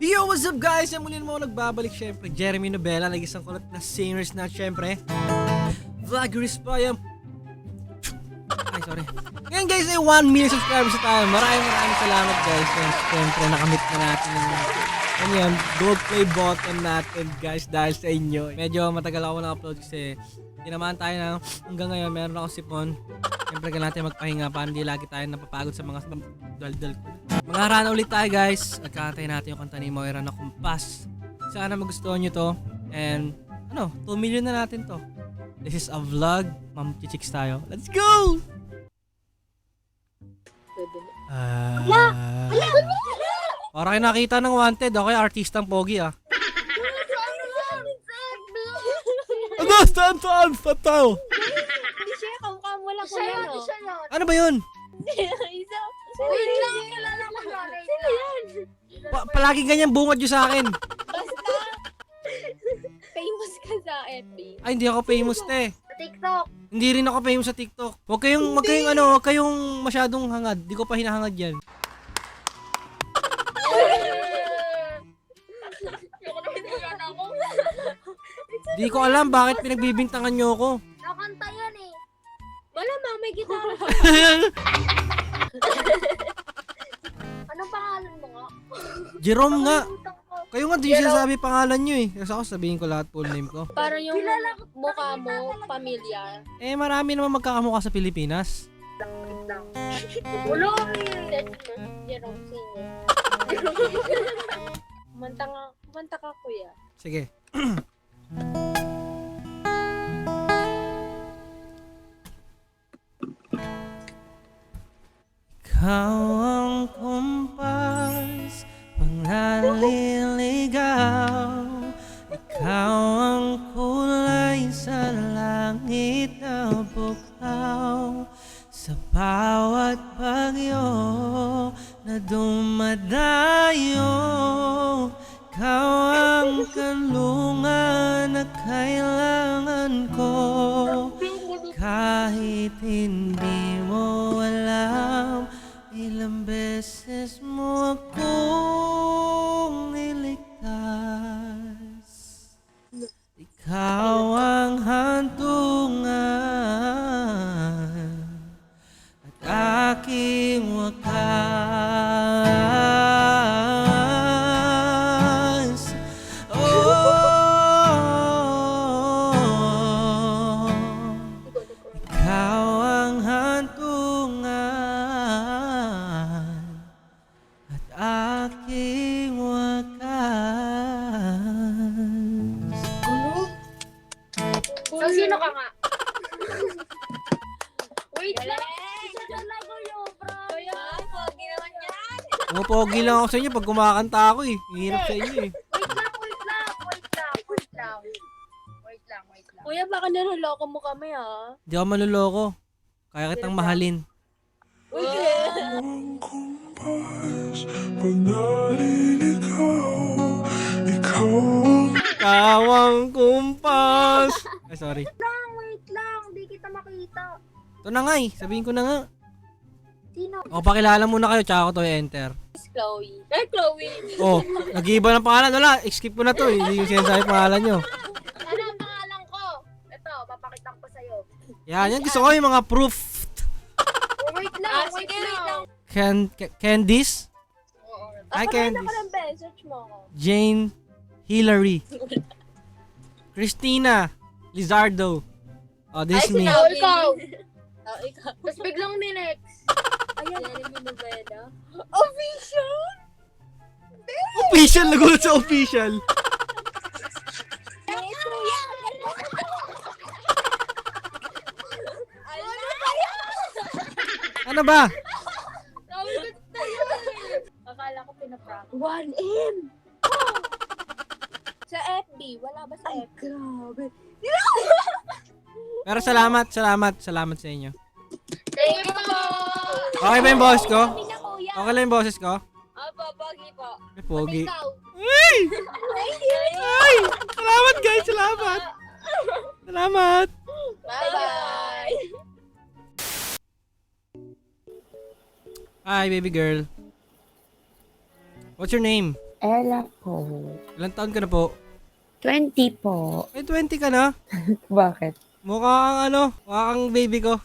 Yo, what's up guys? Yan muli naman ako nagbabalik syempre. Jeremy Novella, nag-isang kulat na singers na syempre. Vloggeries pa yan. Ay, sorry. Ngayon guys, ay 1 million subscribers na tayo. Maraming salamat guys. Syempre, nakamit na natin yung gold play button natin guys dahil sa inyo. Medyo matagal ako na-upload kasi tinamaan tayo na hanggang ngayon meron ako sipon. Siyempre kailangan natin magpahinga para hindi lagi tayo napapagod sa mga daldal. Mga rana ulit tayo guys. Nagkakantay natin yung kanta ni Moira na Kumpas. Sana magustuhan nyo to. And 2 million na natin to. This is a vlog. Ma'am Chichicks tayo. Let's go! Para kayo nakita ng wanted. Okay, artistang pogi ah. Saan? Pataw! Hindi siya, kamukha mo lang ko yan, oh. Ano ba yun? Isa. Wait lang, kilala ko siya. Sino yan? Palagi ganyan bungad nyo sa akin. Basta, famous ka sa FB. Ay, hindi ako famous te. TikTok. Hindi rin ako famous sa TikTok. Huwag kayong masyadong hangad. Di ko pa hinahangad yan. Di ko alam bakit pinagbibintangan nyo ako. Nakanta yan eh. Malamang may gitara. Anong pangalan mo nga? Jerome nga. Nakalimutan ko. Kayo nga di sinasabi pangalan nyo eh. Kasi ako sabihin ko lahat full name ko. Parang yung Kilala ko. mukha mo, pamilyar. Eh marami naman magkakamukha sa Pilipinas. Wait lang. Ulo eh. Jerome Senior. Kumanta ka, kuya. Sige. Ikaw ang kumpas, pangaliligaw. Ikaw ang kulay sa langit na bukaw. Sa bawat bagyo na dumadayo, ikaw ang kanlungan na kailangan ko. Kahit hindi mo alam, ilang beses mo akong niligtas. Ikaw ang hantungan at aking wakas. Ikaw ang hantungan at aking wakas. So, sino ka nga? Wait lang. Isa talaga yun, bro. Kuya, pogi naman yan. Pumapogi lang ako sa inyo pag kumakanta ako eh. Hirap sa inyo eh. Wait lang. Kuya, baka niloloko mo kami, ha? Di ako manloloko. Kaya kitang mahalin. Uy, Kumpas, pag naliligaw, ikaw ang Ikaw ang kumpas. Ay, sorry. Wait lang. Di kita makita. Ito na nga eh. Sabihin ko na nga. Sino? O, pakilala muna kayo tsaka ko to i-enter. Chloe. Ay, Chloe. Oh, nag-iiba ng pangalan. Wala, skip ko na to eh. Hindi yung sinasabi pangalan nyo. Ano ang pangalan ko? Ito, papakita ko sa'yo. Yan gusto ko yung mga proof. Wait lang. Sige, wait lang. Candice? Hi, Candice. Candice. Ako lang, Ben. Search mo ako. Jane Hillary. Christina Lizardo. Oh, this is me. Ikaw. Ikaw. Tapos biglang next. Ayan. Jeremy Novella. Official? Official, nagulat sa official. Yes, kuya. Ano ba? Akala ko pinaprank. 1M! Sa FB. Wala ba sa FB? Grabe. Pero salamat sa inyo. Thank you po. Okay ba yung boses ko? Sabi na, kuya. Okay lang yung boses ko? Opo, pogi po. Ay, pogi. Ikaw. Ay! Thank you. Ay! Salamat guys, salamat! Salamat! Bye-bye. Hi, baby girl. What's your name? Ella po. Ilang taon ka na po? 20 po. Ay, 20 ka na? Bakit? Mukha kang baby ko.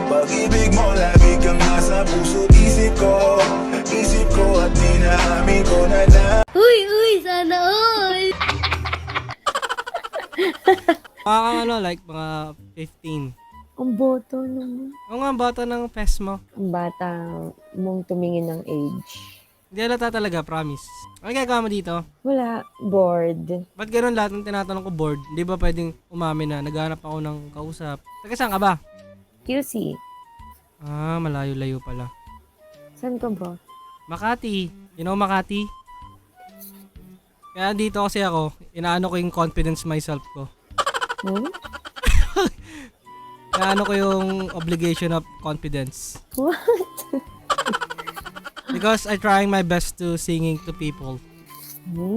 Pag-ibig mo, lagi kang nasa puso isip ko at dinaamin ko na Uy, sana all! Mukha kang like mga 15. Ang boto naman. Oo nga, bata ng PES mo. Ang bata mong tumingin ng age. Hindi halata talaga, promise. Ano gagawa mo dito? Wala. Bored. Ba't ganun lahat ng tinatanong ko bored? Hindi ba pwedeng umamin na naghahanap ako ng kausap? Taga saan ka ba? QC. Ah, malayo-layo pala. Saan ka ba? Makati. You know Makati? Kaya dito kasi ako, inaano ko yung confidence myself ko. Hmm? Inaano ko yung obligation of confidence. What? Because I trying my best to singing to people.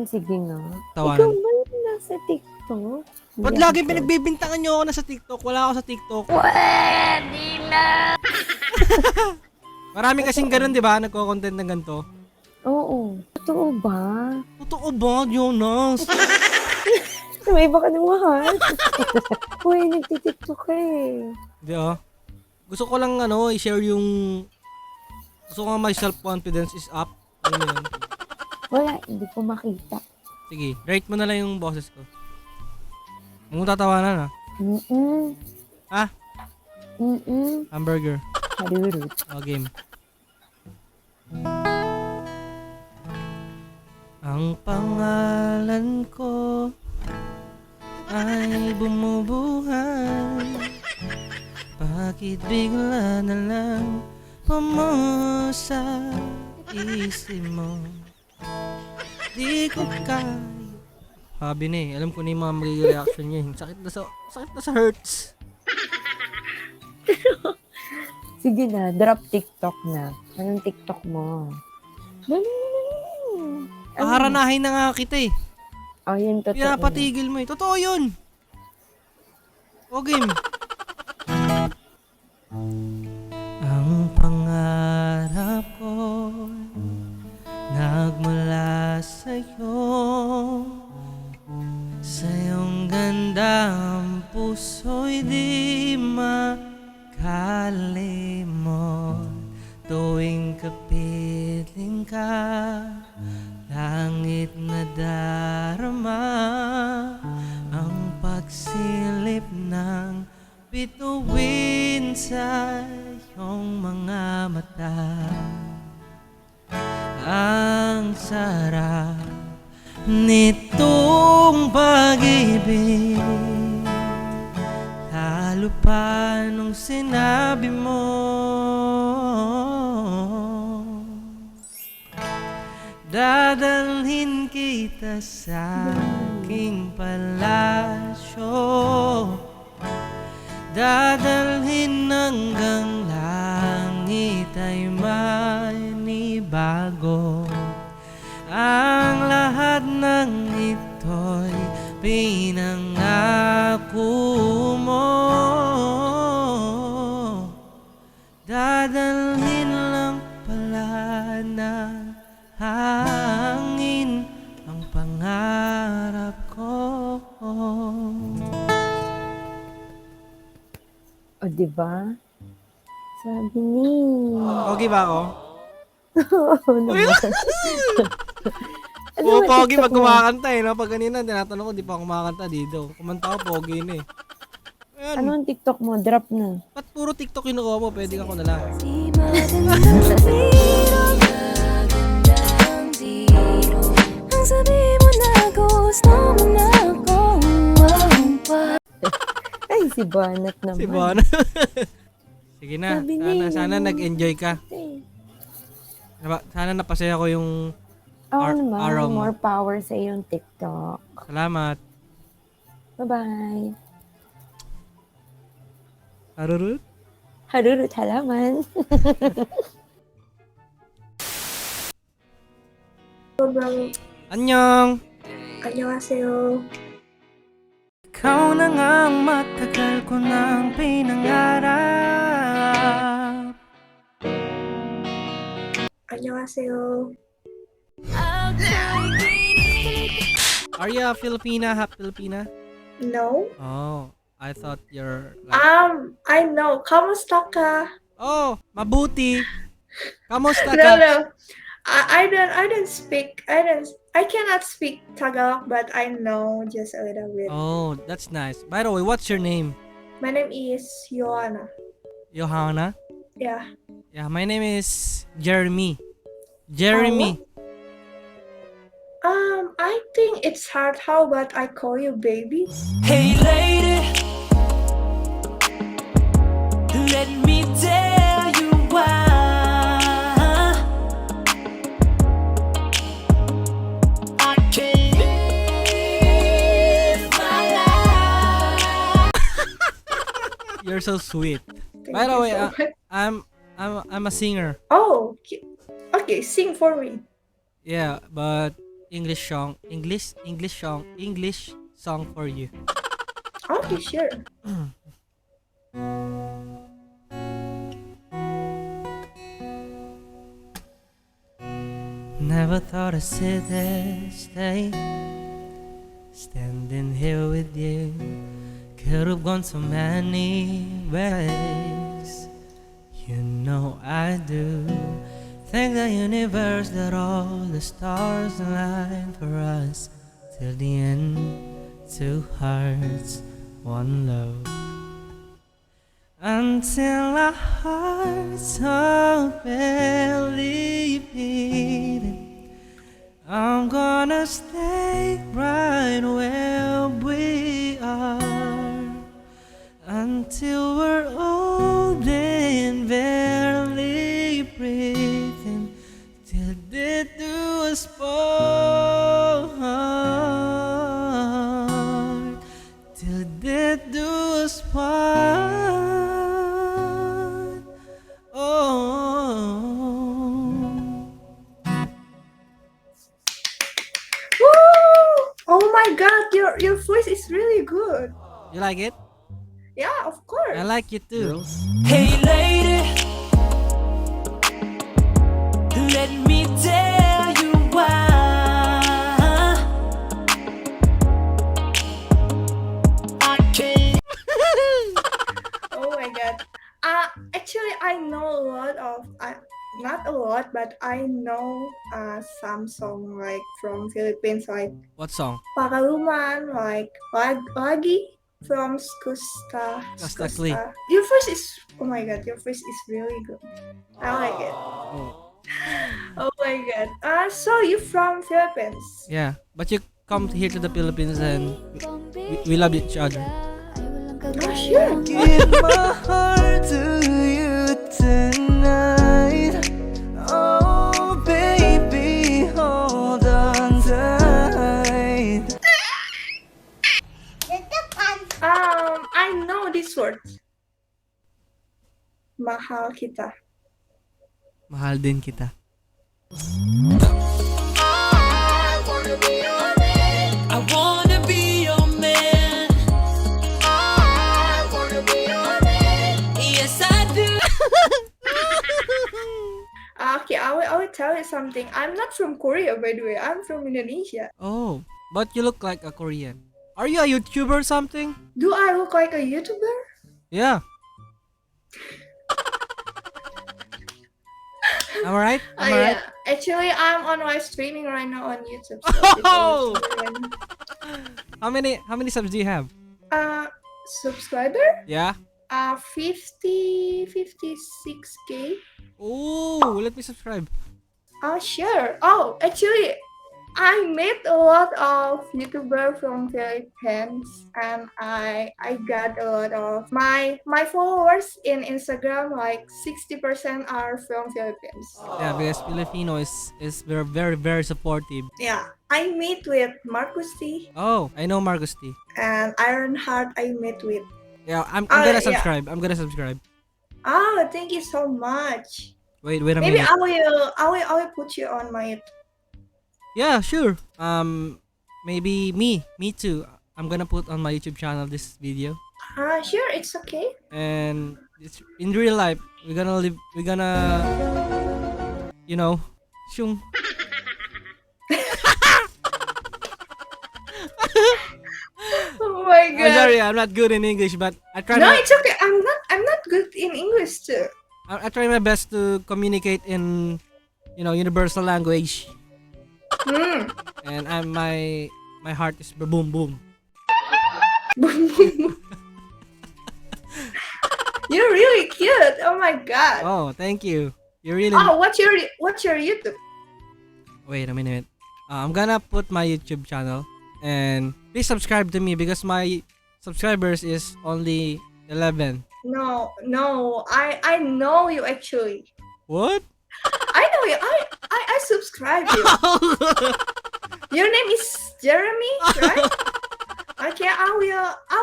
Sige nga. Tawanan. Ikaw ba yung nasa TikTok? Ba't Hindi lagi ako. pinagbibintangan nyo ako na sa TikTok? Wala ako sa TikTok. Pwede na! Marami kasing ganun, di ba? Nagko-content ng ganito. Oo. Totoo ba? Totoo ba, Jonas? May iba ka ng mahal. Uy, nagtitiktok ka eh. Hindi Gusto ko lang i-share yung... Gusto ko nga my self-confidence is up. Ano yun? Wala, hindi ko makita. Sige, rate mo na lang yung boses ko. Huwag mong tatawanan Mm-mm. Ha? Mm-mm. Hamburger. Harurut. Game. Ang pangalan ko ay bumubuhay. Bakit bigla na lang pumuho sa isip mo? Di ko kaya. Sabi na alam ko na yung mga magiging reaction niya. Sakit na sa hurts. Sige na, drop TikTok na. Anong TikTok mo? Dali. Paharanahin na nga kita eh. Oh, yun totoo. Pinapatigil mo eh. Totoo yun. Game. Ang pangarap ko nagmula sa'yo. Sa iyong gandang puso'y di makalimot. Tuwing kapiling ka, langit na darama. Ang pagsilip ng bituin sa iyong mga mata. Ang sarap nitong pag-ibig, lalo pa nung sinabi mo dadalhin kita sa aking palasyo, dadalhin hanggang langit ay manibago. Ang lahat ng ito'y pinangako mo. Dadalhin lang pala ng hangin ang pangarap ko. O, diba? Sabi ni... Okay ba ako? Oo naman. Ano ba Pogi TikTok pag mo? kumakanta eh. No? Pag kanina, tinatanong ko, di pa ako kumakanta dito. Kumanta ko, pogi na eh. Ayan. Ano ang TikTok mo? Drop na. Ba't puro TikTok yung nakuha mo? Pwede ako na lang. Ang sabi mo na gusto mo na akong Ay, si Banat naman. Si Bon. Sige na. Sabi niya, Sana nag-enjoy ka. Eh. Sana napasaya ko yung Oo Ar- araw naman. mo. More power sa iyong TikTok. salamat. Bye-bye. Arurut. Harurut halaman. Sobrang Annyeong! annyeonghaseyo. Ikaw na ngang matagal ko nang pinangarap. 안녕하세요. Are you a Filipina? Half Filipina? No. Oh, I thought you're like... I know. Kamusta ka? Oh, mabuti. Kamusta No, ka? no. I don't speak. I cannot speak Tagalog, but I know just a little bit. Oh, that's nice. By the way, what's your name? My name is Joanna. Johanna? Yeah. Yeah, my name is Jeremy. Jeremy. I think it's hard. How about I call you baby? Hey lady, let me tell you why I can't live my life. You're so sweet. Thank By the you way, so much. I'm a singer. Oh, okay. Sing for me. Yeah, but English song for you. Okay, sure. Never thought I'd sit there, stay standing here with you. Could have gone so many ways. You know I do. Thank the universe that all the stars align for us. Till the end, two hearts, one love. Until our hearts are barely beating, I'm gonna stay right where we are until we're old and barely breathing, till death do us part, till death do us part. Woo! Oh my God, your voice is really good. You like it? Yeah, of course. I like you too. Hey lady, let me tell you why I can't. Oh my God. Actually, I know a lot of, not a lot, but I know some song like from Philippines, like What song? Pakaluman, like Lagi from Skusta. Skusta Kli. Your voice is, oh my God, your voice is really good. I like it. Oh. Oh my God. So you from Philippines? Yeah, but you come here to the Philippines and we love each other. Oh, sure. Give my heart to you tonight. Oh, baby, hold on tight. I know this word. Mahal kita. Mahal din kita. I wanna be your man. I wanna be your man. I wanna be your man. Yes, I do. Okay, I will tell you something. I'm not from Korea, by the way. I'm from Indonesia. Oh, but you look like a Korean. Are you a YouTuber or something? Do I look like a YouTuber? Yeah. Am I right? Am I right? Yeah. Actually, I'm on live streaming right now on YouTube. Oh! people How many subs do you have? subscriber? 56K. Oh, let me subscribe. Oh, sure. Oh, actually, I met a lot of YouTubers from Philippines, and I got a lot of my followers in Instagram. Like 60% are from Philippines. Yeah, because Filipino is very very very supportive. Yeah, I meet with Marcus T Oh, I know Marcus T. and Ironheart. I met with. Yeah, I'm Oh, gonna yeah. subscribe. I'm gonna subscribe. Oh, thank you so much. Wait a Maybe minute. I will put you on my. Yeah, sure. Maybe me too. I'm gonna put on my YouTube channel this video, Sure, it's okay. and it's in real life. We're gonna you know, yung Oh my I'm god. sorry, I'm not good in English, but I try No, my, it's okay. I'm not good in English too. I try my best to communicate in, you know, universal language. Hmm. And my heart is boom boom. You're really cute. Oh my god. Oh, thank you. You really. Oh, what's your YouTube? Wait a minute. I'm gonna put my YouTube channel, and please subscribe to me because my subscribers is only 11. No, I know you actually. What? I know you. I subscribe you. Your name is Jeremy, right? Okay, I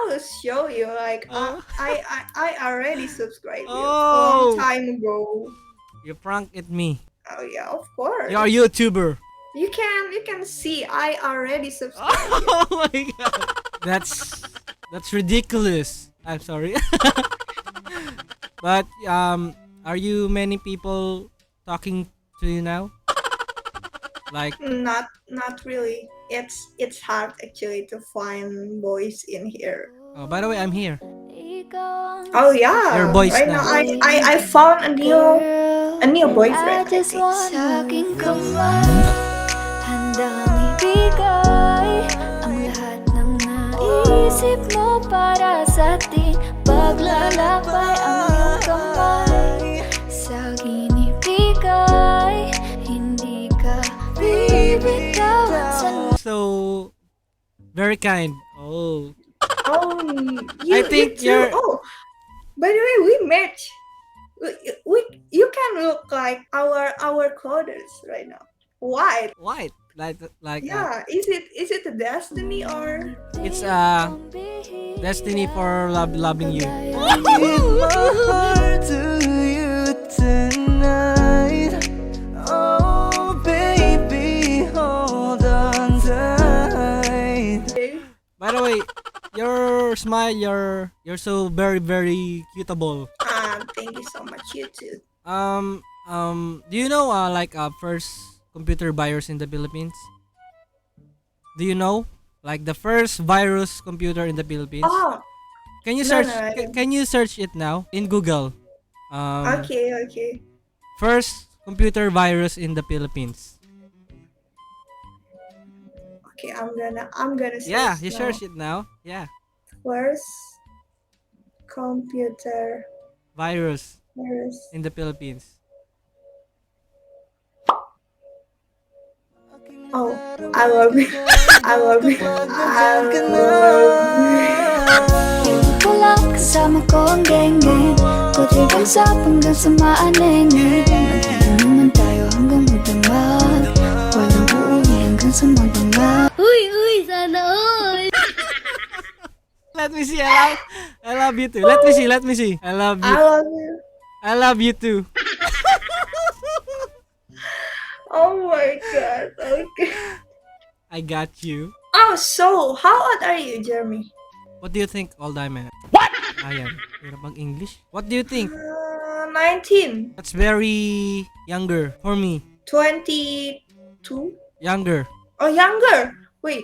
will show you. Like I already subscribed you a Oh. long time ago. You pranked at me. Oh yeah, of course. You're a YouTuber. You can see I already subscribed. Oh my god. That's ridiculous. I'm sorry. But are you many people talking to you now? Like Not really. It's hard actually to find boys in here. oh, by the way, I'm here. Oh yeah. Your boys right now. now I found a new boyfriend. I think. Sa aking kamay handang ibigay ang lahat ng naisip mo para sa ating paglalakbay. Ang iyong kamay sa akin ibigay, hindi ka bibitawan sa So very kind. Oh. Oh, I think you too. you're- Oh, by the way, we match. You can look like our coders right now. White. White. Like Yeah. Is it a destiny or? it's destiny for loving you. Give my heart to you tonight. Oh, baby, hold on tight. By the way, your smile, you're so very very cuteable. Thank you so much. You too. Do you know like first computer virus in the Philippines? Do you know like the first virus computer in the Philippines? Oh, Can you no, search? no, I don't. Can you search it now in Google? okay. First computer virus in the Philippines. Okay, I'm gonna search Yeah, you now. search it now. Yeah, First computer virus virus. in the Philippines. Oh, I love it. I love it. I love it. Pulap kasama ko ang geng-geng Kutri bansap hanggang sa maanengin Nagtulungan tayo hanggang magdamag Walang uuwi hanggang sa magdamag Let me see. I love you too. Let me see. I love you. I love you. I love you too. Oh my god. Okay. I got you. Oh, so how old are you, Jeremy? What do you think, old diamond? What? Ayan. Hirap mag English. What do you think? 19. That's very younger for me. 22. Younger. Oh, younger. Wait.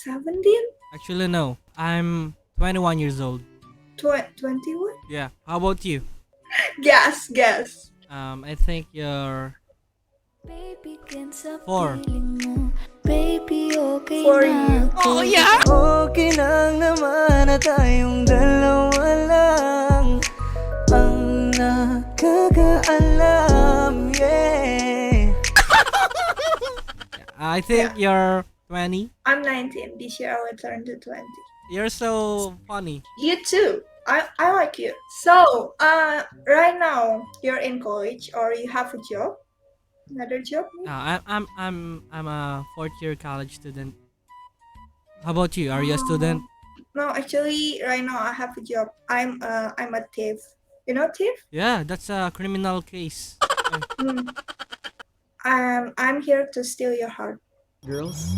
17? Actually, no. I'm 21 years old. 21? Yeah. How about you? Guess. I think you're Baby, can sa 4. piling mo Baby, okay For na you. ako. Oh yeah. Okay lang naman na tayong dalawa lang ang nakakaalam, yeah. I think you're 20. I'm 19. This year I will turn to 20. You're so funny. You too. I like you. So, right now you're in college or you have a job? Another job? I'm a 4th year college student. How about you? Are you a student? No, actually, right now I have a job. I'm a thief. You know thief? Yeah, that's a criminal case. Mm. I'm here to steal your heart. Girls?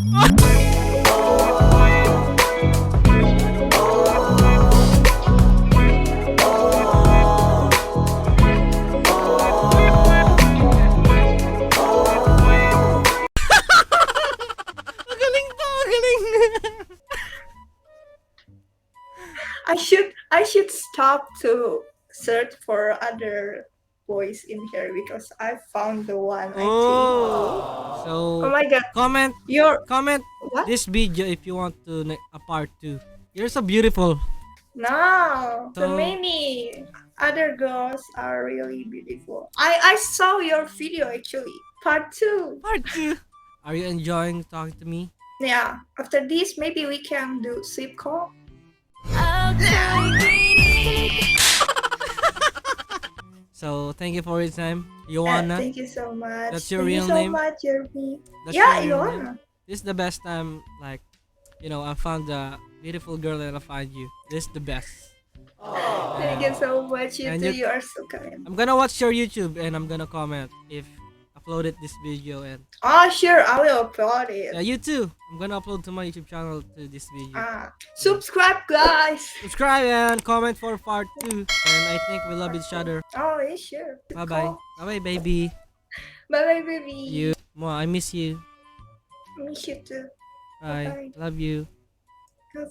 should stop to search for other boys in here because I found the one. I think. Oh. So Oh my god, comment you're what? this video if you want to a part 2. You're so beautiful. No, So- so many other girls are really beautiful. I saw your video actually, part 2. Part 2. Are you enjoying talking to me? Yeah, after this maybe we can do sleep call. So thank you for your time. Yeah, Joanna. thank you so much. That's your thank real you so name? much, Jeremy. That's Yeah, your real name? Joanna. This is the best time, like, I found a beautiful girl and I find you. This is the best. Thank you so much. You And too. you- You are so kind. I'm gonna watch your YouTube and I'm gonna comment if uploaded this video, and Oh, sure. I will upload it. yeah, you too. I'm gonna upload to my YouTube channel to this video. Subscribe, guys. Subscribe and comment for part 2. And I think we love each other. Oh, yeah, sure. Bye bye. Bye bye, baby. Bye bye, baby. You. Mwah, I miss you. Miss you too. Bye. Bye-bye. Love you.